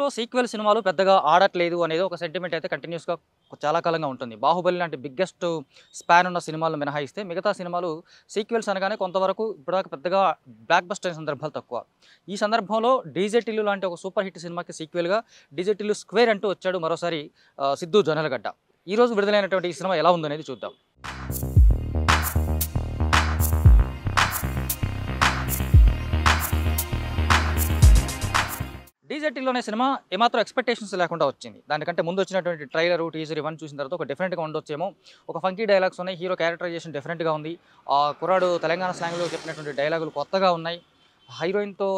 తెలుగులో సీక్వెల్ సినిమాలు పెద్దగా ఆడట్లేదు అనేది ఒక సెంటిమెంట్ అయితే కంటిన్యూస్‌గా చాలా కాలంగా ఉంటుంది. 'బాహుబలి' లాంటి బిగ్గెస్ట్ స్పాన్ ఉన్న సినిమాలను మినహాయిస్తే మిగతా సినిమాలు సీక్వెల్స్ అనగానే కొంతవరకు ఇప్పటిదాకా పెద్దగా బ్లాక్ బస్టర్ అయిన సందర్భాలు తక్కువ. ఈ సందర్భంలో 'డీజే టిల్లు' లాంటి ఒక సూపర్ హిట్ సినిమాకి సీక్వెల్‌గా 'డీజే టిల్లు స్క్వేర్' అంటూ వచ్చాడు మరోసారి సిద్దు జొన్నలగడ్డ. ఈరోజు విడుదలైనటువంటి ఈ సినిమా ఎలా ఉందనేది చూద్దాం. 'డీజే టిల్లు' అనే సినిమా ఏమాత్రం ఎక్స్‌పెక్టేషన్స్ లేకుండా వచ్చింది. దానికంటే ముందు వచ్చినటువంటి ట్రైలరు, టీజర్ ఇవన్నీ చూసిన తర్వాత ఒక డిఫరెంట్‌గా ఉండొచ్చేమో. ఒక ఫంకీ డైలాగ్స్ ఉన్నాయి. హీరో క్యారెక్టరైజేషన్ డిఫరెంట్‌గా ఉంది. కుర్రాడు తెలంగాణ స్లాంగ్‌లో చెప్పినటువంటి డైలాగులు కొత్తగా ఉన్నాయి. హీరోయిన్‌తో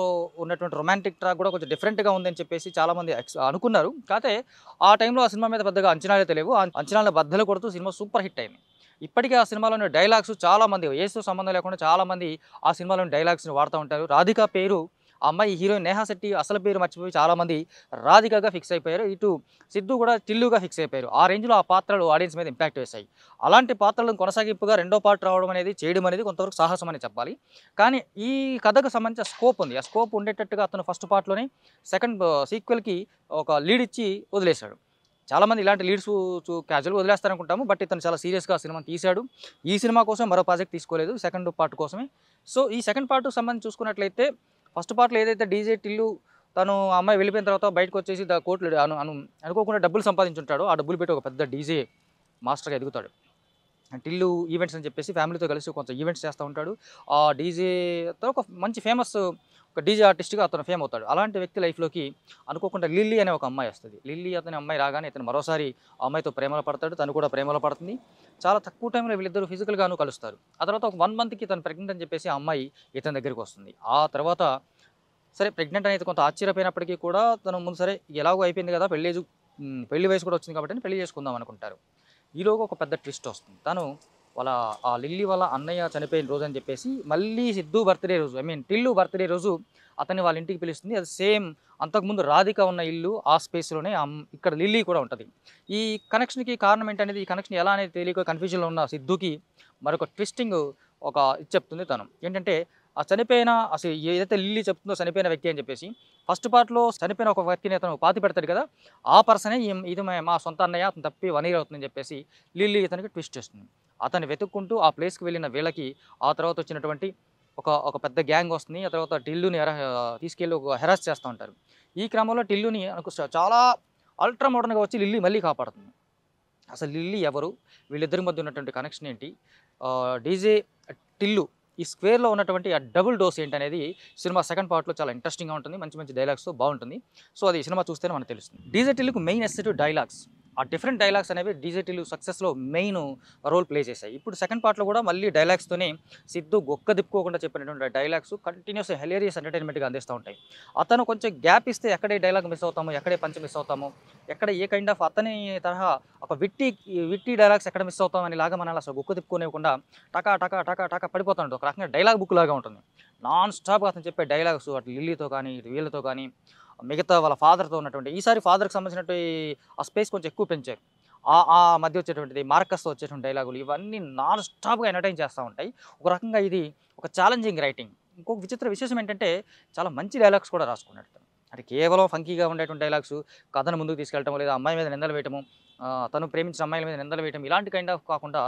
ఉన్నటువంటి రొమాంటిక్ ట్రాక్ కూడా కొంచెం డిఫరెంట్‌గా ఉందని చెప్పేసి చాలామంది అనుకున్నారు. కాతే ఆ టైంలో ఆ సినిమా మీద పెద్దగా అంచనాలైతే లేవు. ఆ అంచనాలను బద్దలు కొడుతూ సినిమా సూపర్ హిట్ అయింది. ఇప్పటికే ఆ సినిమాలోని డైలాగ్స్ చాలామంది ఏజ్‌తో సంబంధం లేకుండా చాలామంది ఆ సినిమాలోని డైలాగ్స్‌ని వాడుతా ఉంటారు. రాధిక పేరు ఆ అమ్మాయి హీరోయిన్ నేహా శెట్టి అసలు పేరు మర్చిపోయి చాలామంది రాధికగా ఫిక్స్ అయిపోయారు. ఇటు సిద్దు కూడా టిల్లుగా ఫిక్స్ అయిపోయారు. ఆ రేంజ్‌లో ఆ పాత్రలు ఆడియన్స్ మీద ఇంపాక్ట్ వేశాయి. అలాంటి పాత్రలను కొనసాగింపుగా రెండో పార్ట్ రావడం అనేది, చేయడం అనేది కొంతవరకు సాహసం అని చెప్పాలి. కానీ ఈ కథకు సంబంధించిన స్కోప్ ఉంది. ఆ స్కోప్ ఉండేటట్టుగా అతను ఫస్ట్ పార్ట్‌లోనే సెకండ్ సీక్వెల్‌కి ఒక లీడ్ ఇచ్చి వదిలేశాడు. చాలామంది ఇలాంటి లీడ్స్ క్యాజువల్‌గా వదిలేస్తారనుకుంటాము. బట్ ఇతను చాలా సీరియస్‌గా ఆ సినిమాని తీశాడు. ఈ సినిమా కోసం మరో ప్రాజెక్ట్ తీసుకోలేదు. సెకండ్ పార్ట్ కోసమే. సో, ఈ సెకండ్ పార్ట్‌కి సంబంధించి చూసుకున్నట్లయితే ఫస్ట్ పార్ట్‌లో ఏదైతే డీజే టిల్లు తను ఆ అమ్మాయి వెళ్ళిపోయిన తర్వాత బయటకొచ్చేసి కోట్లు అనుకోకుండా డబ్బులు సంపాదించుంటాడో, ఆ డబ్బులు పెట్టి ఒక పెద్ద డీజే మాస్టర్‌గా ఎదుగుతాడు. టిల్లు ఈవెంట్స్ అని చెప్పేసి ఫ్యామిలీతో కలిసి కొంచెం ఈవెంట్స్ చేస్తూ ఉంటాడు. ఆ డీజేతో ఒక మంచి ఫేమస్ ఒక డీజే ఆర్టిస్ట్‌గా అతను ఫేమ్ అవుతాడు. అలాంటి వ్యక్తి లైఫ్‌లోకి అనుకోకుండా లిల్లీ అనే ఒక అమ్మాయి వస్తది. లిల్లీ అతని అమ్మాయి రాగానే ఇతను మరోసారి ఆ అమ్మాయితో ప్రేమలో పడతాడు. తను కూడా ప్రేమలో పడుతుంది. చాలా తక్కువ టైంలో వీళ్ళిద్దరూ ఫిజికల్‌గాను కలుస్తారు. ఆ తర్వాత ఒక 1 మంత్‌కి తను ప్రెగ్నెంట్ అని చెప్పేసి ఆ అమ్మాయి ఇతని దగ్గరికొస్తుంది. ఆ తర్వాత సరే ప్రెగ్నెంట్ అనేది కొంత ఆశ్చర్యపోయినప్పటికీ కూడా తను ముందు సరే ఎలాగో అయిపోయింది కదా! పెళ్లి వయసు కూడా వచ్చింది కాబట్టి పెళ్లి చేసుకుందాం అనుకుంటారు. ఈలోగా ఒక పెద్ద ట్విస్ట్ వస్తుంది. తను వాళ్ళ ఆ లిల్లీ వాళ్ళ అన్నయ్య చనిపోయిన రోజని చెప్పేసి మళ్ళీ సిద్దు బర్త్‌డే రోజు టిల్లు బర్త్‌డే రోజు అతన్ని వాళ్ళ ఇంటికి పిలుస్తుంది. అది సేమ్ అంతకుముందు రాధిక ఉన్న ఇల్లు ఆ స్పేస్‌లోనే ఇక్కడ లిల్లీ కూడా ఉంటది. ఈ కనెక్షన్‌కి కారణం ఏంటనేది, ఈ కనెక్షన్ ఎలా అనేది తెలియక కన్‌ఫ్యూజన్‌లో ఉన్న సిద్దుకి మరొక ట్విస్టింగ్ ఒక ఇది చెప్తుంది తను. ఏంటంటే ఆ చనిపోయిన అసలు ఏదైతే లిల్లీ చెప్తుందో చనిపోయిన వ్యక్తి అని చెప్పేసి, ఫస్ట్ పార్ట్‌లో చనిపోయిన ఒక వ్యక్తిని అతను పాతిపెడతాడు కదా! ఆ పర్సనే ఇది మా సొంత అన్నయ్య, అతను తప్పి 1 ఇయర్ అవుతుందని చెప్పేసి లిల్లీ ఇతనికి ట్విస్ట్ చేస్తుంది. అతన్ని వెతుక్కుంటూ ఆ ప్లేస్‌కి వెళ్ళిన వీళ్ళకి ఆ తర్వాత వచ్చినటువంటి ఒక పెద్ద గ్యాంగ్ వస్తుంది. ఆ తర్వాత టిల్లుని తీసుకెళ్ళి హెరాస్ చేస్తా ఉంటారు. ఈ క్రమంలో టిల్లుని చాలా అల్ట్రా మోడర్న్‌గా వచ్చి లిల్లీ మళ్ళీ కాపాడుతుంది. అసలు లిల్లీ ఎవరు? వీళ్ళిద్దరి మధ్య ఉన్నటువంటి కనెక్షన్ ఏంటి? డీజే టిల్లు ఈ స్క్వేర్‌లో ఉన్నటువంటి ఆ డబుల్ డోస్ ఏంటనేది సినిమా సెకండ్ పార్ట్‌లో చాలా ఇంట్రెస్టింగ్‌గా ఉంటుంది. మంచి మంచి డైలాగ్స్‌తో బావుంటుంది. సో, అది సినిమా చూస్తేనే మనకు తెలుస్తుంది. డీజే టిల్లుకి మెయిన్ అసెట్ డైలాగ్స్. ఆ డిఫరెంట్ డైలాగ్స్ అనేవి డీజే టిల్లు సక్సెస్‌లో మెయిన్ రోల్ ప్లే చేశాయి. ఇప్పుడు సెకండ్ పార్ట్‌లో కూడా మళ్ళీ డైలాగ్స్‌తోనే సిద్దు గొక్క తిప్పుకోకుండా చెప్పినటువంటి డైలాగ్స్ కంటిన్యూయస్ హిలేరియస్ ఎంటర్‌టైన్‌మెంట్‌గా అందిస్తా ఉంటాయి. అతను కొంచెం గ్యాప్ ఇస్తే ఎక్కడే డైలాగ్ మిస్ అవుతాము, ఎక్కడే పంచ్ మిస్ అవుతాము, ఎక్కడ ఏ కైండ్ ఆఫ్ అతని తరహా ఒక విట్టి డైలాగ్స్ ఎక్కడ మిస్ అవుతాం అనేలాగా మనల్ని అసలు గుక్క తిప్పుకోనివ్వకుండా టకా టకా టకా టకా పడిపోతుంటాడు. ఒక రకంగా డైలాగ్ బుక్ లాగా ఉంటుంది. నాన్ స్టాప్‌గా అతను చెప్పే డైలాగ్స్ అటు లిల్లీతో కానీ, ఇటు వీళ్ళతో కానీ, మిగతా వాళ్ళ ఫాదర్‌తో ఉన్నటువంటి ఈసారి ఫాదర్‌కి సంబంధించినటువంటి ఆ స్పేస్ కొంచెం ఎక్కువ పెంచారు. ఆ మధ్య వచ్చేటువంటిది మార్కస్‌తో వచ్చేటువంటి డైలాగులు ఇవన్నీ నాన్ స్టాప్‌గా ఎంటర్‌టైన్ చేస్తా ఉంటాయి. ఒక రకంగా ఇది ఒక ఛాలెంజింగ్ రైటింగ్. ఇంకొక విచిత్ర విశేషం ఏంటంటే చాలా మంచి డైలాగ్స్ కూడా రాసుకున్నాడు తను. అంటే కేవలం ఫంకీగా ఉండేటువంటి డైలాగ్స్, కథను ముందుకు తీసుకెళ్ళటమో లేదా అమ్మాయి మీద నిందలు వేయటము, తను ప్రేమించిన అమ్మాయిల మీద నిందలు వేయటం ఇలాంటి కైండ్ ఆఫ్ కాకుండా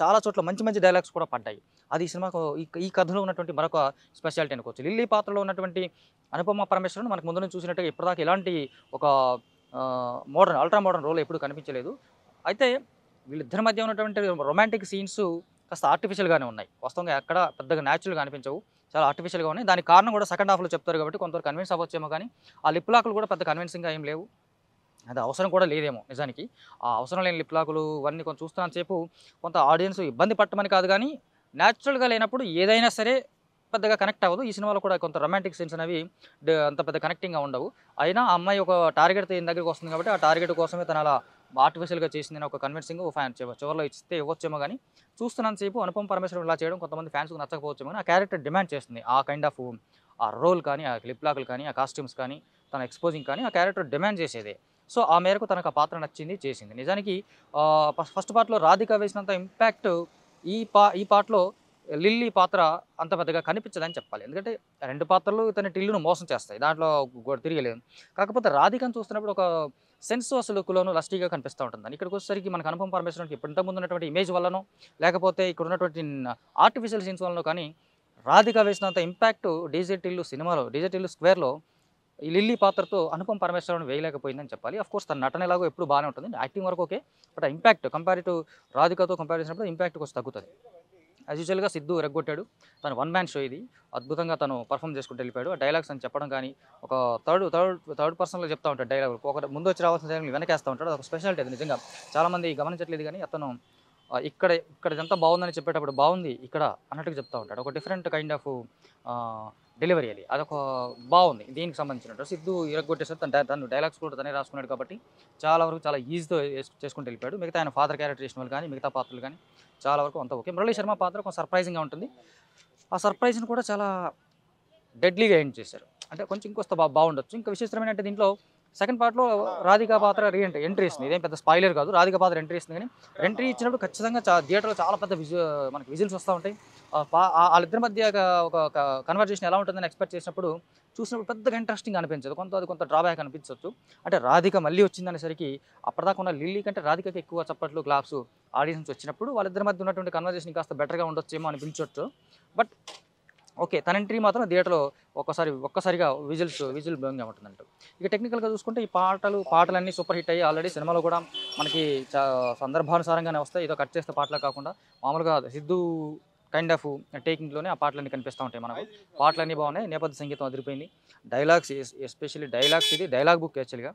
చాలా చోట్ల మంచి మంచి డైలాగ్స్ కూడా పడ్డాయి. అది ఈ సినిమాకు ఈ కథలో ఉన్నటువంటి మరొక స్పెషాలిటీ అనుకోవచ్చు. లిల్లీ పాత్రలో ఉన్నటువంటి అనుపమ పరమేశ్వరన్ మనకు ముందు నుంచి చూసినట్టుగా ఇప్పటిదాకా ఇలాంటి ఒక అల్ట్రా మోడర్న్ రోల్ ఎప్పుడు కనిపించలేదు. అయితే వీళ్ళిద్దరి మధ్య ఉన్నటువంటి రొమాంటిక్ సీన్స్ కాస్త ఆర్టిఫిషియల్‌గానే ఉన్నాయి. వాస్తవంగా ఎక్కడ పెద్దగా న్యాచురల్‌గా అనిపించవు. చాలా ఆర్టిఫిషియల్‌గా ఉన్నాయి. దానికి కారణం కూడా సెకండ్ హాఫ్‌లో చెప్తారు కాబట్టి కొంతవరకు కన్విన్స్ అవ్వచ్చేమో కానీ, ఆ లిప్ లాక్‌లు కూడా పెద్ద కన్విన్సింగ్‌గా ఏం లేవు. అది అవసరం కూడా లేదేమో నిజానికి. ఆ అవసరం లేని లిప్ లాకులు ఇవన్నీ కొంచెం చూస్తున్నంత సేపు కొంత ఆడియన్స్ ఇబ్బంది పట్టమని కాదు గానీ, న్యాచురల్‌గా లేనప్పుడు ఏదైనా సరే పెద్దగా కనెక్ట్ అవ్వదు. ఈ సినిమాలో కూడా కొంత రొమాంటిక్ సీన్స్ అనేవి అంత పెద్ద కనెక్టింగ్‌గా ఉండవు. అయినా ఆ అమ్మాయి ఒక టార్గెట్‌తో ఈయన దగ్గరికి వస్తుంది కాబట్టి, ఆ టార్గెట్ కోసమే తను అలా ఆర్టిఫిషియల్‌గా చేసిందని ఒక కన్విన్సింగ్ ఫ్యాన్ చివర్లో ఇస్తే ఇవ్వచ్చేమో గానీ, చూస్తున్నంత సేపు అనుపమ పరమేశ్వరన్ ఇలా చేయడం కొంతమంది ఫ్యాన్స్‌కి నచ్చకపోవచ్చేమో గానీ, ఆ క్యారెక్టర్ డిమాండ్ చేస్తుంది. ఆ కైండ్ ఆఫ్ ఆ రోల్ కానీ, ఆ లిప్ లాకులు కానీ, ఆ కాస్ట్యూమ్స్ కానీ, తన ఎక్స్‌పోజింగ్ కానీ, ఆ క్యారెక్టర్ డిమాండ్ చేసేదే. సో, ఆ మేరకు తనకు ఆ పాత్ర నచ్చింది, చేసింది. నిజానికి ఫస్ట్ పార్ట్‌లో రాధిక వేసినంత ఇంపాక్ట్ ఈ పార్ట్‌లో లిల్లీ పాత్ర అంత పెద్దగా కనిపించదని చెప్పాలి. ఎందుకంటే 2 పాత్రలు ఇతని టిల్లును మోసం చేస్తాయి. దాంట్లో తిరగలేదు. కాకపోతే రాధికను చూస్తున్నప్పుడు ఒక సెన్సువస్ లుక్‌లోను లస్టీగా కనిపిస్తా ఉంటుందని. ఇక్కడికొచ్చేసరికి మనకు అనుపమ పరమేశ్వరన్‌కి ఇప్పుడు ఇంతకుముందు ఉన్నటువంటి ఇమేజ్ వల్లనో, లేకపోతే ఇక్కడ ఉన్నటువంటి ఆర్టిఫిషియల్ సీన్స్ వల్లనో కానీ, రాధిక వేసినంత ఇంపాక్ట్ 'డీజే టిల్లు' సినిమాలో 'డీజే టిల్లు స్క్వేర్‌లో' ఈ లిల్లీ పాత్రతో అనుపమ పరమేశ్వరన్ వేయలేకపోయిందని చెప్పాలి. ఆఫ్‌కోర్స్ తన నటన ఎలాగో ఎప్పుడు బాగానే ఉంటుంది. యాక్టింగ్ వరకు ఓకే. బట్ ఆ ఇంపాక్ట్ కంపేర్ టు రాధికతో కంపేర్ చేసినప్పుడు ఇంపాక్ట్ కొంచెం తగ్గుతది. యాజ్ యూజువల్‌గా సిద్దు ఇరగ్గొట్టాడు. తను వన్ మ్యాన్ షో ఇది. అద్భుతంగా తను పెర్ఫార్మ్ చేసుకుంటూ వెళ్ళిపోయాడు. ఆ డైలాగ్స్ అని చెప్పడం గాని, ఒక థర్డ్ పర్సన్‌లో చెప్తా ఉంటాడు డైలాగులు. ఒకరు ముందొచ్చి రావాల్సిన డైలాగులు వెనకేస్తా ఉంటాడు. అదొక స్పెషాలిటీ అది నిజంగా. చాలామంది గమనించట్లేదు గానీ అతను ఇక్కడ ఇదంతా బాగుందని చెప్పేటప్పుడు బాగుంది ఇక్కడ అన్నట్టుగా చెప్తా ఉంటాడు. ఒక డిఫరెంట్ కైండ్ ఆఫ్ డెలివరీ అది. అదొక బాగుంది. దీనికి సంబంధించినట్టు. సిద్దు ఇరగ్గొట్టేసారు. తను డైలాగ్స్ కూడా తనే రాసుకున్నాడు కాబట్టి చాలా వరకు చాలా ఈజీ‌తో చేసుకుంటూ వెళ్ళిపోయాడు. మిగతా ఆయన ఫాదర్ క్యారెక్టర్ చేసిన వాళ్ళు కానీ, మిగతా పాత్రలు కానీ చాలా వరకు అంతా ఓకే. మురళీ శర్మ పాత్ర కొంచెం సర్ప్రైజింగ్‌గా ఉంటుంది. ఆ సర్ప్రైజ్‌ని కూడా చాలా డెడ్లీగా ఎండ్ చేశారు. అంటే కొంచెం ఇంకొస్తే బాగుండొచ్చు. ఇంకా విచిత్రమైనంటే దీంట్లో సెకండ్ పార్ట్‌లో రాధిక పాత్ర ఎంట్రీ ఇస్తుంది. ఇదేం పెద్ద స్పాయిలర్ కాదు. రాధిక పాత్ర ఎంట్రీ ఇస్తుంది కానీ, ఎంట్రీ ఇచ్చినప్పుడు ఖచ్చితంగా థియేటర్‌లో చాలా పెద్ద మనకి విజిల్స్ వస్తా ఉంటాయి. ఆళ్ళిద్దరి మధ్య ఒక కన్వర్జేషన్ ఎలా ఉంటుందని ఎక్స్‌పెక్ట్ చేసినప్పుడు, చూసినప్పుడు పెద్దగా ఇంట్రెస్టింగ్ అనిపించదు. కొంత డ్రాబ్యాక్ అనిపించొచ్చు. అంటే రాధిక మళ్ళీ వచ్చిందనేసరికి అప్పటిదాకా ఉన్న లిల్లీ కంటే రాధికకి ఎక్కువ చప్పట్లు, క్లాప్స్ ఆడియన్స్ వచ్చినప్పుడు వాళ్ళిద్దరి మధ్య ఉన్నటువంటి కన్వర్జేషన్ కాస్త బెటర్‌గా ఉండొచ్చేమో అనిపించొచ్చు. But okay. తన ఎంట్రీ మాత్రం థియేటర్‌లో ఒక్కసారిగా విజిల్ బ్లోయింగ్‌గా ఉంటుందంట. ఇక టెక్నికల్‌గా చూసుకుంటే ఈ పాటలన్నీ సూపర్ హిట్ అయ్యి ఆల్రెడీ సినిమాలో కూడా మనకి సందర్భానుసారంగానే వస్తాయి. ఏదో కట్ చేస్తే పాటలా కాకుండా మామూలుగా సిద్దు కైండ్ ఆఫ్ టేకింగ్‌లోనే ఆ పాటలన్నీ కనిపిస్తా ఉంటాయి మనకు. పాటలన్నీ బాగున్నాయి. నేపథ్య సంగీతం అదిరిపోయింది. డైలాగ్స్ ఎస్పెషల్లీ డైలాగ్స్ ఇది డైలాగ్ బుక్ యాక్చువల్‌గా.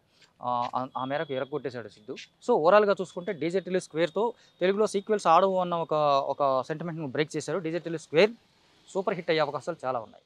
ఆ మేరకు ఇరగ్గొట్టేసాడు సిద్దు. సో, ఓవరాల్‌గా చూసుకుంటే 'డీజే టిల్లు స్క్వేర్‌తో తెలుగులో సీక్వెల్స్ ఆడవు అన్న ఒక సెంటిమెంట్‌ని బ్రేక్ చేశారు. 'DJ Tillu square' super hit అయ్యే అవకాశాలు చాలా ఉన్నాయి.